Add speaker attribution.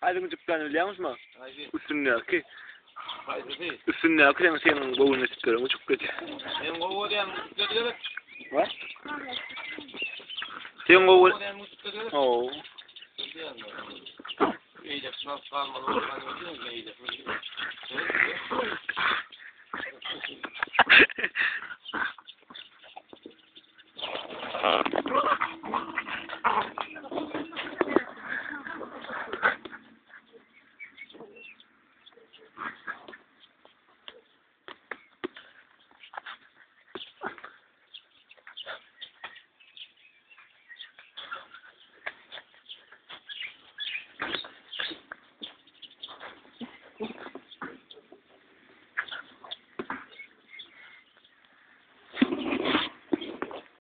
Speaker 1: Haydi gıcıklarını biliyor musun?
Speaker 2: Haydi.
Speaker 1: Üstünlüğü ki.
Speaker 2: Haydi değil.
Speaker 1: Üstünlüğü ki senin boğulunu çıkıyorum. O çok kötü.
Speaker 2: Benim kovu diyen mutluluk ediyor.
Speaker 1: Ne? Senin boğul...
Speaker 2: Kovu diyen mutluluk ediyor.
Speaker 1: Oo.
Speaker 2: İyice sınav kalmadı. İyice.